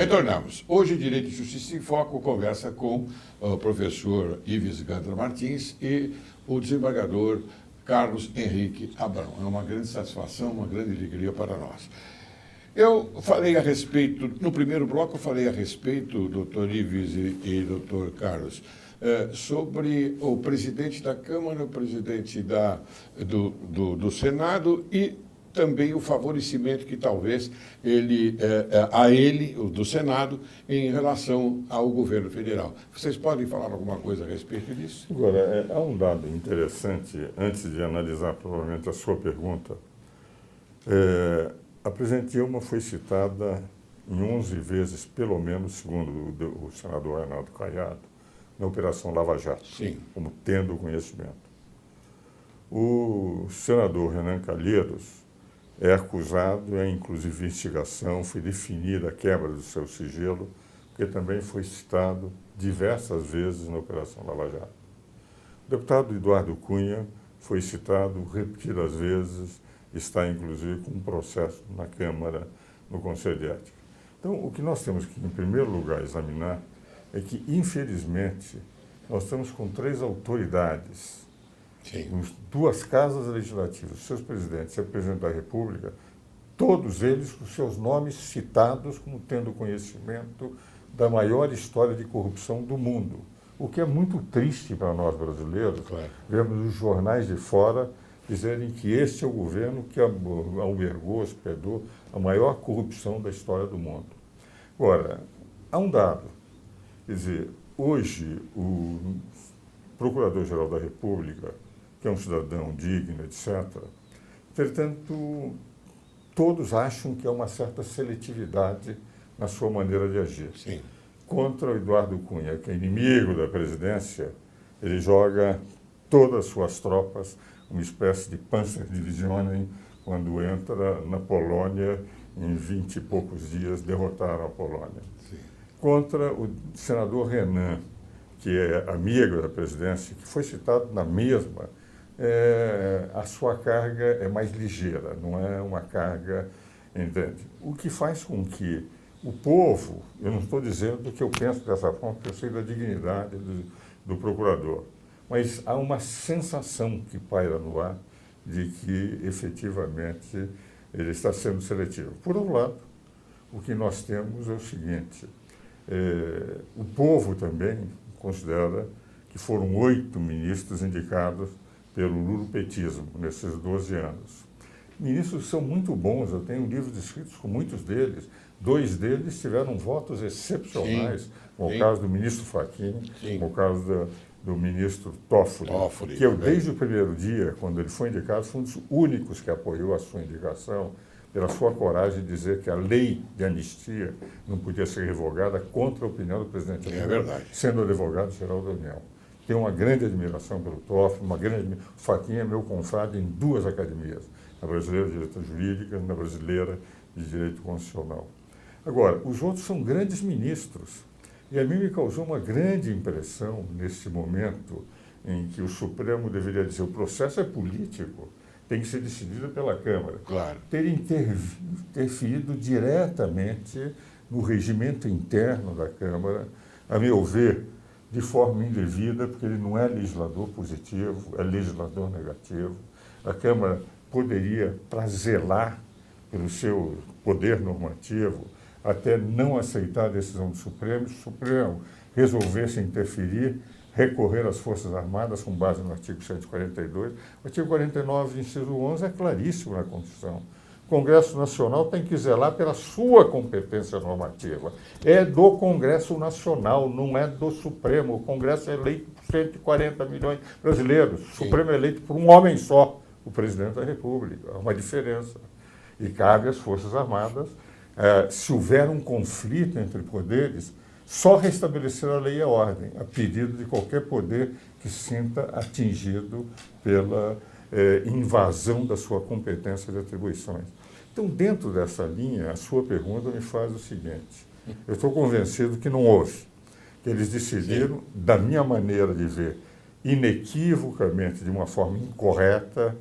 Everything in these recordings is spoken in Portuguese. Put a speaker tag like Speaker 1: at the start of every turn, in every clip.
Speaker 1: Retornamos. Hoje, Direito e Justiça em Foco conversa com o professor Ives Gandra Martins e o desembargador Carlos Henrique Abrão. É uma grande satisfação, uma grande alegria para nós. Eu falei a respeito, no primeiro bloco, eu falei a respeito, doutor Ives e doutor Carlos, sobre o presidente da Câmara, o presidente do Senado e também o favorecimento que talvez o do Senado, em relação ao governo federal. Vocês podem falar alguma coisa a respeito disso?
Speaker 2: Agora, há um dado interessante, antes de analisar provavelmente a sua pergunta. A presidente Dilma foi citada em 11 vezes, pelo menos, segundo o senador Renato Caiado, na Operação Lava Jato,
Speaker 1: Sim,
Speaker 2: como tendo conhecimento. O senador Renan Calheiros é acusado, inclusive investigação, foi definida a quebra do seu sigilo, porque também foi citado diversas vezes na Operação Lava Jato. O deputado Eduardo Cunha foi citado repetidas vezes, está inclusive com um processo na Câmara, no Conselho de Ética. Então, o que nós temos que, em primeiro lugar, examinar é que, infelizmente, nós estamos com 3 autoridades,
Speaker 1: sim,
Speaker 2: 2 casas legislativas, seus presidentes e o presidente da República, todos eles com seus nomes citados como tendo conhecimento da maior história de corrupção do mundo. O que é muito triste para nós brasileiros,
Speaker 1: claro.
Speaker 2: Vemos os jornais de fora dizerem que este é o governo que albergou, hospedou a maior corrupção da história do mundo. Agora, há um dado, quer dizer, hoje o Procurador-Geral da República, que é um cidadão digno, etc., entretanto, todos acham que há uma certa seletividade na sua maneira de agir.
Speaker 1: Sim.
Speaker 2: Contra o Eduardo Cunha, que é inimigo da presidência, ele joga todas as suas tropas, uma espécie de Panzerdivisionen, quando entra na Polônia, em 20 e poucos dias, derrotaram a Polônia.
Speaker 1: Sim.
Speaker 2: Contra o senador Renan, que é amigo da presidência, que foi citado na mesma, a sua carga é mais ligeira, não é uma carga, entende? O que faz com que o povo, eu não estou dizendo que eu penso dessa forma, porque eu sei da dignidade do procurador, mas há uma sensação que paira no ar de que, efetivamente, ele está sendo seletivo. Por um lado, o que nós temos é o seguinte, o povo também considera que foram 8 ministros indicados pelo lulopetismo nesses 12 anos. Ministros são muito bons, eu tenho livros escritos com muitos deles. 2 deles tiveram votos excepcionais,
Speaker 1: Sim,
Speaker 2: como
Speaker 1: sim.
Speaker 2: o caso do ministro Fachin,
Speaker 1: Sim.
Speaker 2: como o caso do ministro Toffoli, que eu,
Speaker 1: também.
Speaker 2: desde o primeiro dia, quando ele foi indicado, fui um dos únicos que apoiou a sua indicação, pela sua coragem de dizer que a lei de anistia não podia ser revogada contra a opinião do presidente da República,
Speaker 1: verdade.
Speaker 2: sendo advogado-geral da União. Tenho uma grande admiração pelo Toffoli, o Fachin é meu confrade em 2 academias, na Brasileira de Direito Jurídico e na Brasileira de Direito Constitucional. Agora, os outros são grandes ministros, e a mim me causou uma grande impressão, nesse momento em que o Supremo deveria dizer o processo é político, tem que ser decidido pela Câmara.
Speaker 1: Claro.
Speaker 2: Ter interferido diretamente no regimento interno da Câmara, a meu ver, de forma indevida, porque ele não é legislador positivo, é legislador negativo. A Câmara poderia, para zelar pelo seu poder normativo, até não aceitar a decisão do Supremo, se o Supremo resolvesse interferir, recorrer às Forças Armadas com base no artigo 142. O artigo 49, inciso 11, é claríssimo na Constituição. O Congresso Nacional tem que zelar pela sua competência normativa. É do Congresso Nacional, não é do Supremo. O Congresso é eleito por 140 milhões de brasileiros. O Supremo é eleito por um homem só, o presidente da República. Há uma diferença. E cabe às Forças Armadas, se houver um conflito entre poderes, só restabelecer a lei e a ordem, a pedido de qualquer poder que se sinta atingido pela invasão da sua competência de atribuições. Então, dentro dessa linha, a sua pergunta me faz o seguinte: eu estou convencido que não houve, que eles decidiram, da minha maneira de ver, inequivocamente, de uma forma incorreta,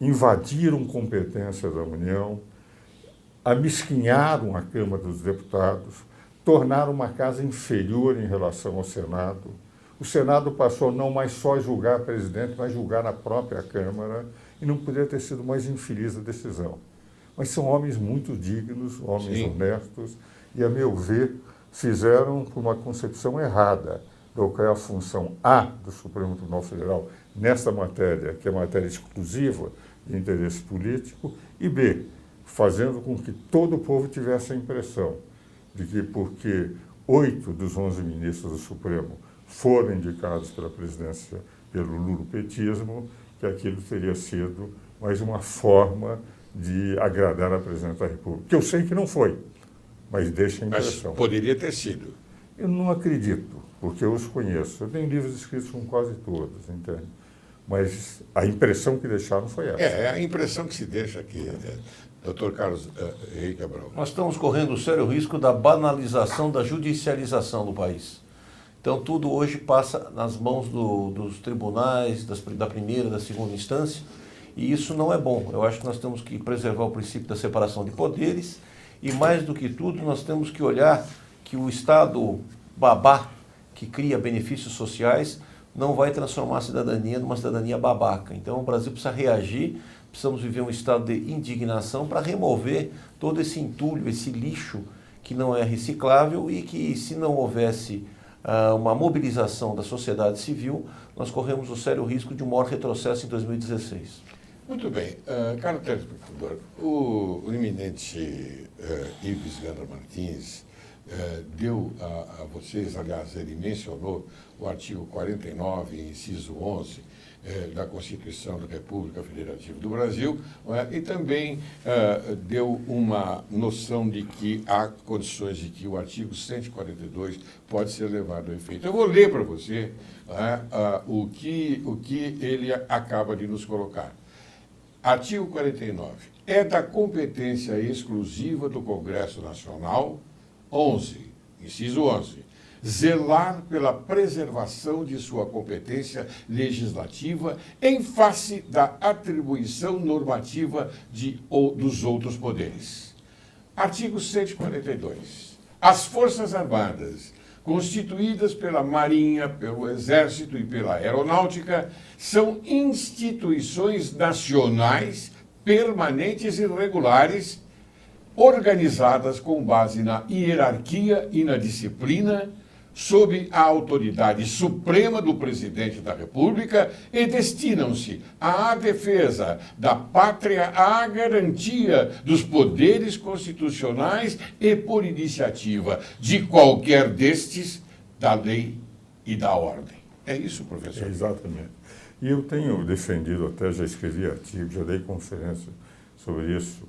Speaker 2: invadiram competências da União, amesquinharam a Câmara dos Deputados, tornaram uma casa inferior em relação ao Senado. O Senado passou não mais só a julgar o presidente, mas julgar a própria Câmara, e não poderia ter sido mais infeliz a decisão. Mas são homens muito dignos, homens
Speaker 1: Sim.
Speaker 2: honestos, e, a meu ver, fizeram por uma concepção errada do que é a função A do Supremo Tribunal Federal nesta matéria, que é matéria exclusiva de interesse político, e B, fazendo com que todo o povo tivesse a impressão de que, porque 8 dos 11 ministros do Supremo foram indicados pela presidência pelo lulopetismo, que aquilo teria sido mais uma forma de agradar a presidente da República. Que eu sei que não foi, mas deixa a
Speaker 1: Mas
Speaker 2: impressão.
Speaker 1: poderia ter sido.
Speaker 2: Eu não acredito, porque eu os conheço. Eu tenho livros escritos com quase todos, entende? Mas a impressão que deixaram foi essa.
Speaker 1: É a impressão que se deixa aqui, doutor Carlos Henrique Abrão.
Speaker 3: Nós estamos correndo o sério risco da banalização da judicialização do país. Então, tudo hoje passa nas mãos dos tribunais, da primeira, da segunda instância, e isso não é bom. Eu acho que nós temos que preservar o princípio da separação de poderes e, mais do que tudo, nós temos que olhar que o Estado babá, que cria benefícios sociais, não vai transformar a cidadania numa cidadania babaca. Então, o Brasil precisa reagir, precisamos viver um estado de indignação para remover todo esse entulho, esse lixo que não é reciclável e que, se não houvesse uma mobilização da sociedade civil, nós corremos o sério risco de um maior retrocesso em 2016.
Speaker 1: Muito bem. Caro telespectador, o eminente Ives Gandra Martins deu a vocês, aliás, ele mencionou o artigo 49, inciso 11, da Constituição da República Federativa do Brasil, e também deu uma noção de que há condições de que o artigo 142 pode ser levado a efeito. Eu vou ler para você o que ele acaba de nos colocar. Artigo 49. É da competência exclusiva do Congresso Nacional, 11, inciso 11, zelar pela preservação de sua competência legislativa em face da atribuição normativa dos outros poderes. Artigo 142. As Forças Armadas, constituídas pela Marinha, pelo Exército e pela Aeronáutica, são instituições nacionais permanentes e regulares, organizadas com base na hierarquia e na disciplina, sob a autoridade suprema do Presidente da República e destinam-se à defesa da pátria, à garantia dos poderes constitucionais e, por iniciativa de qualquer destes, da lei e da ordem. É isso, professor?
Speaker 2: Exatamente. E eu tenho defendido, até já escrevi artigos, já dei conferência sobre isso,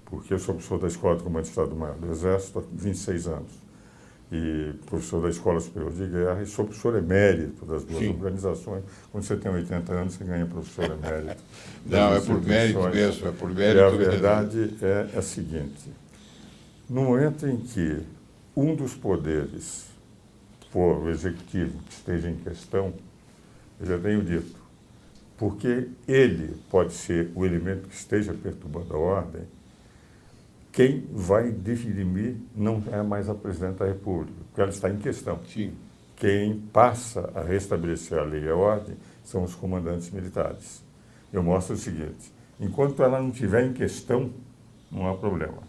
Speaker 2: porque eu sou professor da Escola de Comando de Estado-Maior do Exército há 26 anos. E professor da Escola Superior de Guerra, e sou professor emérito das duas organizações. Quando você tem 80 anos, você ganha professor emérito.
Speaker 1: Não, é por mérito mesmo, é por mérito.
Speaker 2: E a verdade é a seguinte: no momento em que um dos poderes for o executivo que esteja em questão, eu já tenho dito, porque ele pode ser o elemento que esteja perturbando a ordem, quem vai dirimir não é mais a Presidente da República, porque ela está em questão.
Speaker 1: Sim.
Speaker 2: Quem passa a restabelecer a lei e a ordem são os comandantes militares. Eu mostro o seguinte: enquanto ela não estiver em questão, não há problema.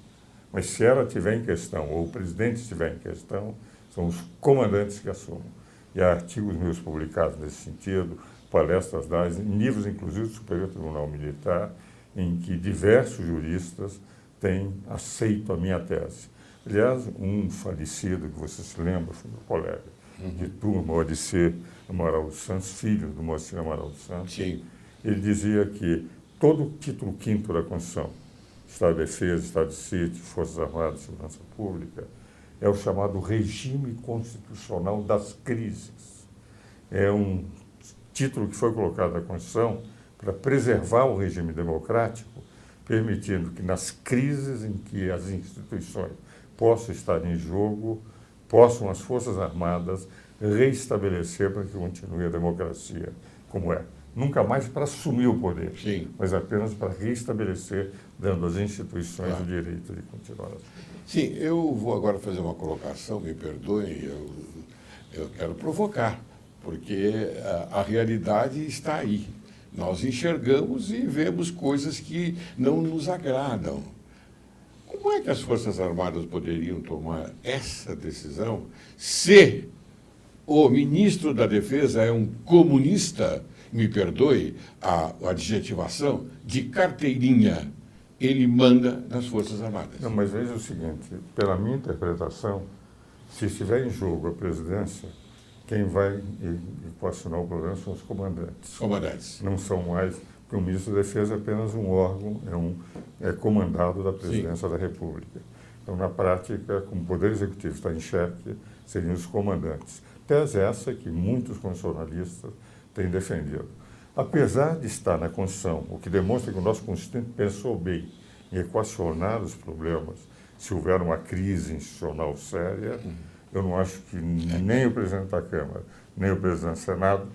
Speaker 2: Mas se ela estiver em questão, ou o presidente estiver em questão, são os comandantes que assumem. E há artigos meus publicados nesse sentido, palestras dadas, em livros inclusive do Superior Tribunal Militar, em que diversos juristas têm aceito a minha tese. Aliás, um falecido, que você se lembra, foi meu colega de turma, o Odisseu Amaral dos Santos, filho do Moacir Amaral dos Santos.
Speaker 1: Sim.
Speaker 2: Ele dizia que todo o título 5º da Constituição, Estado de Defesa, Estado de Sítio, Forças Armadas e Segurança Pública, é o chamado regime constitucional das crises. É um título que foi colocado na Constituição para preservar o regime democrático, permitindo que nas crises em que as instituições possam estar em jogo, possam as Forças Armadas reestabelecer para que continue a democracia como é. nunca mais para assumir o poder,
Speaker 1: Sim.
Speaker 2: mas apenas para restabelecer, dando às instituições
Speaker 1: Claro.
Speaker 2: o direito de continuar.
Speaker 1: Sim, eu vou agora fazer uma colocação, me perdoem, eu quero provocar, porque a realidade está aí. Nós enxergamos e vemos coisas que não nos agradam. Como é que as Forças Armadas poderiam tomar essa decisão se o ministro da Defesa é um comunista, me perdoe a adjetivação, de carteirinha? Ele manda nas Forças Armadas.
Speaker 2: Não, mas veja o seguinte, pela minha interpretação, se estiver em jogo a presidência, quem vai equacionar o problema são os comandantes.
Speaker 1: Comandantes.
Speaker 2: Não são mais, porque o ministro da Defesa é apenas um órgão, é comandado da presidência da República. Então, na prática, como o Poder Executivo está em xeque, seriam os comandantes. Tese essa que muitos constitucionalistas têm defendido. Apesar de estar na Constituição, o que demonstra que o nosso Constituinte pensou bem em equacionar os problemas, se houver uma crise institucional séria, eu não acho que nem o presidente da Câmara, nem o presidente do Senado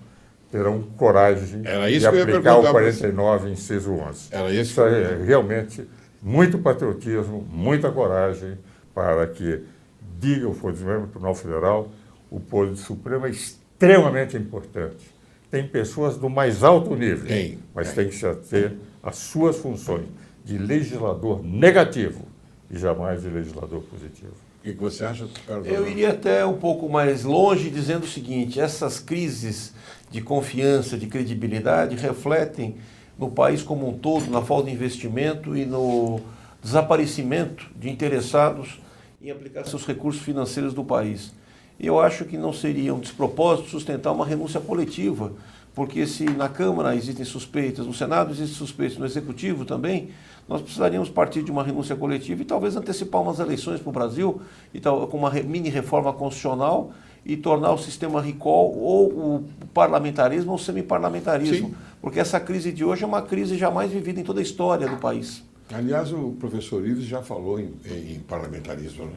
Speaker 2: terão coragem de aplicar o 49, inciso 11. Isso é realmente muito patriotismo, muita coragem para que diga o Supremo Tribunal Federal, o Poder Supremo é extremamente importante. Tem pessoas do mais alto nível, mas tem que se ater às suas funções de legislador negativo e jamais de legislador positivo.
Speaker 1: O que você acha, Carlos?
Speaker 3: Eu iria até um pouco mais longe dizendo o seguinte, essas crises de confiança, de credibilidade, refletem no país como um todo, na falta de investimento e no desaparecimento de interessados em aplicar seus recursos financeiros do país. Eu acho que não seria um despropósito sustentar uma renúncia coletiva, porque se na Câmara existem suspeitas, no Senado existem suspeitas, no Executivo também, nós precisaríamos partir de uma renúncia coletiva e talvez antecipar umas eleições para o Brasil, e com uma mini-reforma constitucional e tornar o sistema recall ou o parlamentarismo ou o semiparlamentarismo.
Speaker 1: Sim.
Speaker 3: Porque essa crise de hoje é uma crise jamais vivida em toda a história do país.
Speaker 1: Aliás, o professor Ives já falou em parlamentarismo, né?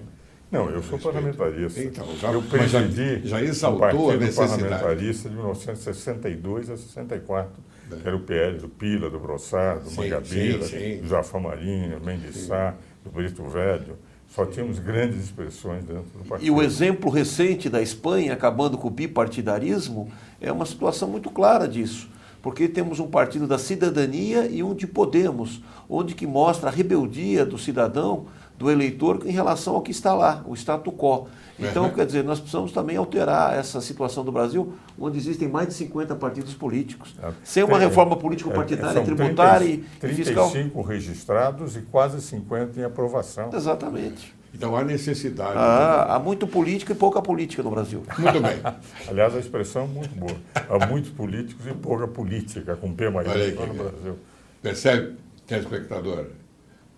Speaker 2: Não, eu sou parlamentarista.
Speaker 1: Então,
Speaker 2: eu presidi
Speaker 1: já
Speaker 2: o
Speaker 1: exaltou a
Speaker 2: Partido
Speaker 1: necessidade.
Speaker 2: Parlamentarista de 1962 a 64, que era o PL do Pila, do Brossard, do Mangabeira, do Jafar Marinho, Mendes Sá, do Brito Velho. Só tínhamos grandes expressões dentro do partido.
Speaker 3: E o exemplo recente da Espanha, acabando com o bipartidarismo, é uma situação muito clara disso. Porque temos um partido da cidadania e um de Podemos, onde que mostra a rebeldia do cidadão, do eleitor, em relação ao que está lá, o status quo. Então, quer dizer, nós precisamos também alterar essa situação do Brasil, onde existem mais de 50 partidos políticos, sem uma reforma político-partidária, tributária e fiscal.
Speaker 2: 35 registrados e quase 50 em aprovação.
Speaker 3: Exatamente.
Speaker 1: Então há necessidade.
Speaker 3: Há muito política e pouca política no Brasil.
Speaker 1: Muito bem.
Speaker 2: Aliás, a expressão é muito boa. Há muitos políticos e pouca política, com P maiúsculo no Brasil.
Speaker 1: Percebe, telespectador?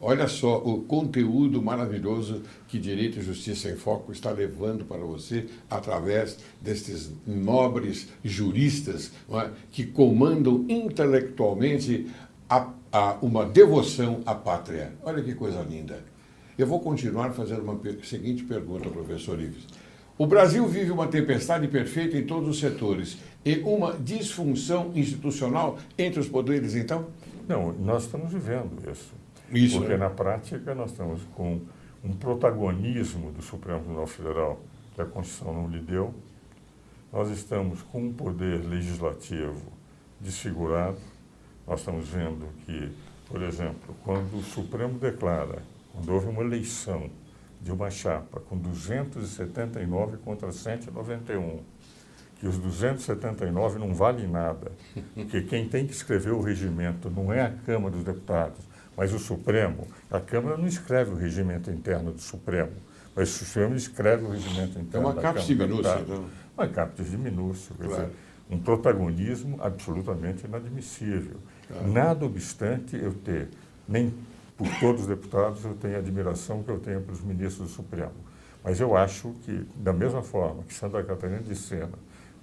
Speaker 1: Olha só o conteúdo maravilhoso que Direito e Justiça em Foco está levando para você através destes nobres juristas, não é, que comandam intelectualmente uma devoção à pátria. Olha que coisa linda. Eu vou continuar fazendo uma seguinte pergunta, professor Ives. O Brasil vive uma tempestade perfeita em todos os setores e uma disfunção institucional entre os poderes, então?
Speaker 2: Não, nós estamos vivendo isso. Porque,
Speaker 1: né?
Speaker 2: na prática, nós estamos com um protagonismo do Supremo Tribunal Federal que a Constituição não lhe deu. Nós estamos com um poder legislativo desfigurado. Nós estamos vendo que, por exemplo, quando o Supremo declara, quando houve uma eleição de uma chapa com 279 contra 191, que os 279 não valem nada, porque quem tem que escrever o regimento não é a Câmara dos Deputados, mas o Supremo. A Câmara não escreve o regimento interno do Supremo, mas o Supremo escreve o regimento interno da Câmara.
Speaker 1: É uma capta de minúcia, então.
Speaker 2: Uma capta de minúcia, quer
Speaker 1: Claro.
Speaker 2: dizer, um protagonismo absolutamente inadmissível.
Speaker 1: Claro.
Speaker 2: Nada obstante eu ter, nem por todos os deputados eu tenho a admiração que eu tenho para os ministros do Supremo. Mas eu acho que, da mesma forma que Santa Catarina de Sena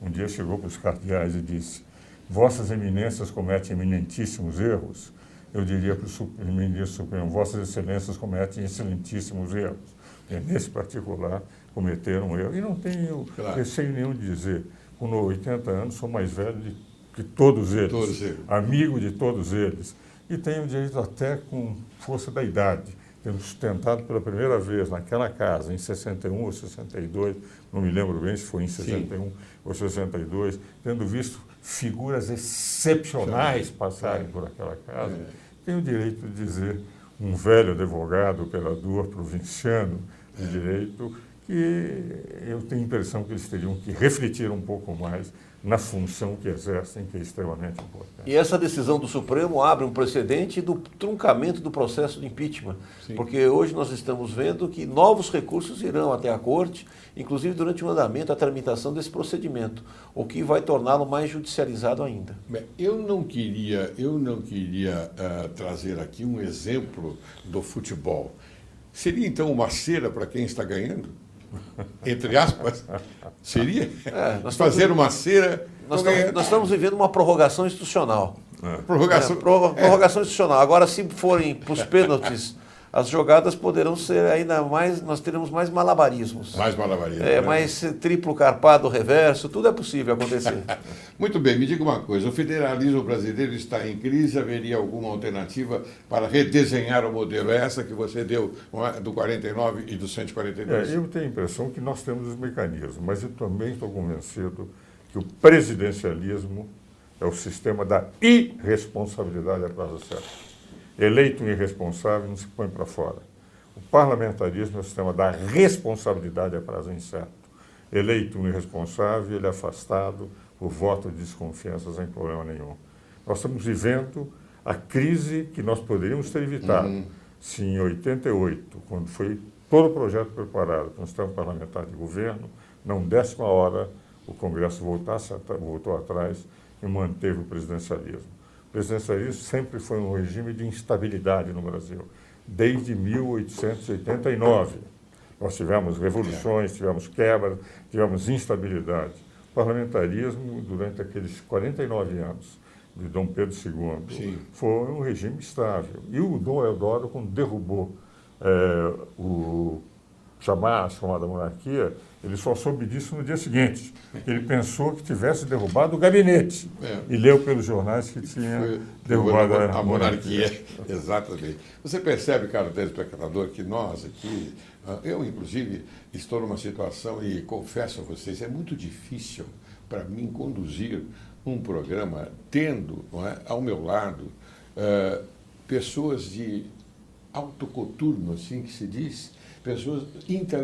Speaker 2: um dia chegou para os cardeais e disse: Vossas Eminências cometem eminentíssimos erros, eu diria para o ministro Supremo: Vossas Excelências cometem excelentíssimos erros. E nesse particular, cometeram um erro. E não tenho receio nenhum de dizer, com 80 anos, sou mais velho de que todos eles, amigo de todos eles, e tenho direito até com força da idade, tendo sustentado pela primeira vez naquela casa, em 61 ou 62, não me lembro bem se foi em 61 ou 62, tendo visto figuras excepcionais passarem por aquela casa, tenho o direito de dizer, um velho advogado, operador provinciano de direito, que eu tenho a impressão que eles teriam que refletir um pouco mais na função que exercem, que é extremamente importante.
Speaker 3: E essa decisão do Supremo abre um precedente do truncamento do processo de impeachment, porque hoje nós estamos vendo que novos recursos irão até a Corte, inclusive durante o andamento, a tramitação desse procedimento, o que vai torná-lo mais judicializado ainda.
Speaker 1: Bem, eu não queria trazer aqui um exemplo do futebol. Seria então uma cera para quem está ganhando? Entre aspas, seria? Fazer uma cera.
Speaker 3: Nós estamos vivendo uma prorrogação institucional. Prorrogação institucional. Agora, se forem para os pênaltis, as jogadas poderão ser ainda mais, nós teremos mais malabarismos.
Speaker 1: Mais malabarismos.
Speaker 3: Mais triplo carpado reverso, tudo é possível acontecer.
Speaker 1: Muito bem, me diga uma coisa, o federalismo brasileiro está em crise, haveria alguma alternativa para redesenhar o modelo? Essa que você deu do 49 e do 142?
Speaker 2: Eu tenho a impressão que nós temos os mecanismos, mas eu também estou convencido que o presidencialismo é o sistema da irresponsabilidade a prazo certo. Eleito um irresponsável não se põe para fora. O parlamentarismo é o sistema da responsabilidade a prazo incerto. Eleito um irresponsável, ele é afastado por voto de desconfiança sem problema nenhum. Nós estamos vivendo a crise que nós poderíamos ter evitado se em 88, quando foi todo o projeto preparado para um sistema parlamentar de governo, não décima hora o Congresso voltou atrás e manteve o presidencialismo. O presidencialismo sempre foi um regime de instabilidade no Brasil, desde 1889. Nós tivemos revoluções, tivemos quebras, tivemos instabilidade. O parlamentarismo, durante aqueles 49 anos de Dom Pedro II, foi um regime estável. E o Dom Eudoro, quando derrubou a chamada monarquia, ele só soube disso no dia seguinte. Ele pensou que tivesse derrubado o gabinete e leu pelos jornais que tinha derrubado a monarquia.
Speaker 1: Exatamente. Você percebe, caro telespectador, que nós aqui, eu inclusive, estou numa situação, e confesso a vocês, é muito difícil para mim conduzir um programa tendo ao meu lado pessoas de alto coturno, assim que se diz, pessoas intelectuais.